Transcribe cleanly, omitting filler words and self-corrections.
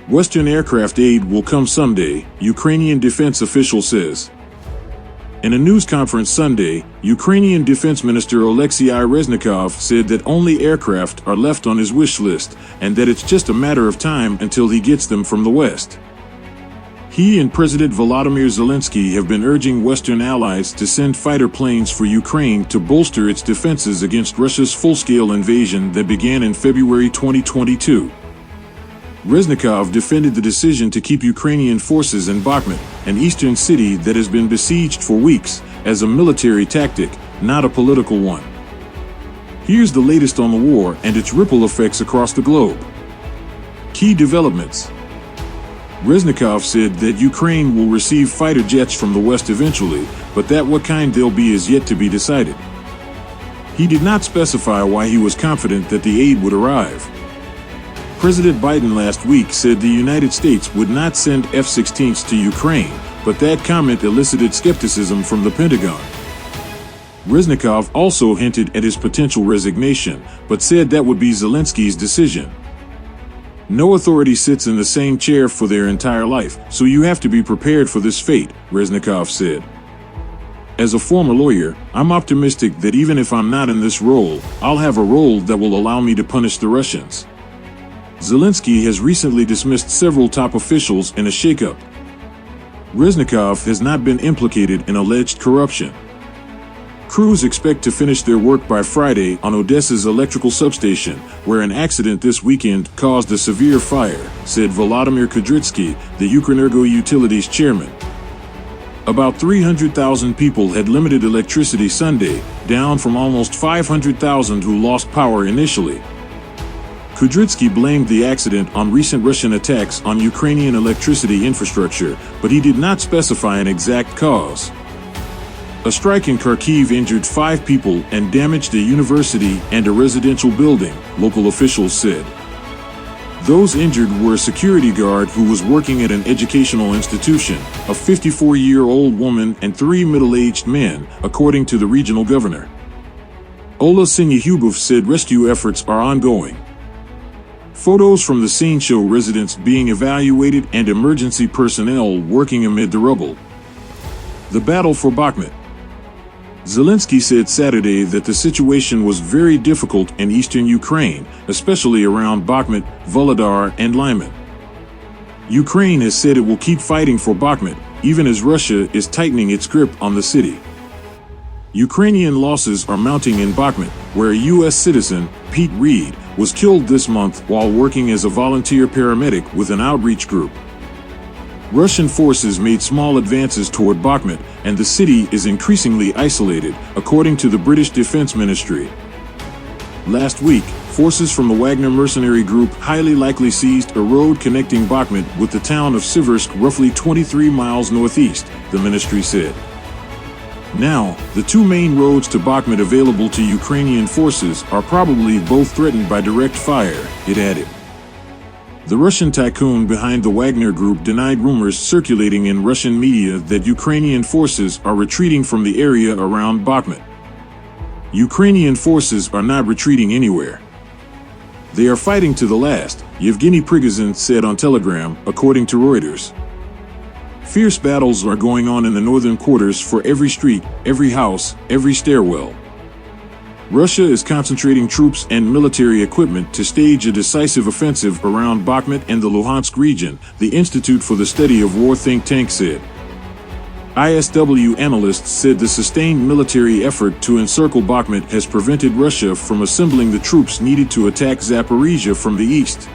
Western aircraft aid will come someday, Ukrainian defense official says. In a news conference Sunday, Ukrainian Defense Minister Alexei Reznikov said that only aircraft are left on his wish list and that it's just a matter of time until he gets them from the West. He and President Volodymyr Zelensky have been urging Western allies to send fighter planes for Ukraine to bolster its defenses against Russia's full-scale invasion that began in February 2022. Reznikov defended the decision to keep Ukrainian forces in Bakhmut, an eastern city that has been besieged for weeks, as a military tactic, not a political one. Here's the latest on the war and its ripple effects across the globe. Key developments. Reznikov said that Ukraine will receive fighter jets from the West eventually, but that what kind they'll be is yet to be decided. He did not specify why he was confident that the aid would arrive. President Biden last week said the United States would not send F-16s to Ukraine, but that comment elicited skepticism from the Pentagon. Reznikov also hinted at his potential resignation, but said that would be Zelensky's decision. No authority sits in the same chair for their entire life, so you have to be prepared for this fate, Reznikov said. As a former lawyer, I'm optimistic that even if I'm not in this role, I'll have a role that will allow me to punish the Russians. Zelensky has recently dismissed several top officials in a shakeup. Reznikov has not been implicated in alleged corruption. Crews expect to finish their work by Friday on Odessa's electrical substation, where an accident this weekend caused a severe fire, said Volodymyr Kudrytsky, the Ukrenergo Utilities chairman. About 300,000 people had limited electricity Sunday, down from almost 500,000 who lost power initially. Kudrytsky blamed the accident on recent Russian attacks on Ukrainian electricity infrastructure, but he did not specify an exact cause. A strike in Kharkiv injured 5 people and damaged a university and a residential building, local officials said. Those injured were a security guard who was working at an educational institution, a 54-year-old woman and 3 middle-aged men, according to the regional governor. Ola Sinyahubov said rescue efforts are ongoing. Photos from the scene show residents being evaluated and emergency personnel working amid the rubble. The battle for Bakhmut. Zelensky said Saturday that the situation was very difficult in eastern Ukraine, especially around Bakhmut, Volodar, and Lyman. Ukraine has said it will keep fighting for Bakhmut, even as Russia is tightening its grip on the city. Ukrainian losses are mounting in Bakhmut, where a U.S. citizen, Pete Reed, was killed this month while working as a volunteer paramedic with an outreach group. Russian forces made small advances toward Bakhmut, and the city is increasingly isolated, according to the British Defense Ministry. Last week, forces from the Wagner mercenary group highly likely seized a road connecting Bakhmut with the town of Siversk, roughly 23 miles northeast, the ministry said. Now, the 2 main roads to Bakhmut available to Ukrainian forces are probably both threatened by direct fire, it added. The Russian tycoon behind the Wagner Group denied rumors circulating in Russian media that Ukrainian forces are retreating from the area around Bakhmut. Ukrainian forces are not retreating anywhere. They are fighting to the last, Yevgeny Prigozhin said on Telegram, according to Reuters. Fierce battles are going on in the northern quarters for every street, every house, every stairwell. Russia is concentrating troops and military equipment to stage a decisive offensive around Bakhmut and the Luhansk region, the Institute for the Study of War think tank said. ISW analysts said the sustained military effort to encircle Bakhmut has prevented Russia from assembling the troops needed to attack Zaporizhia from the east.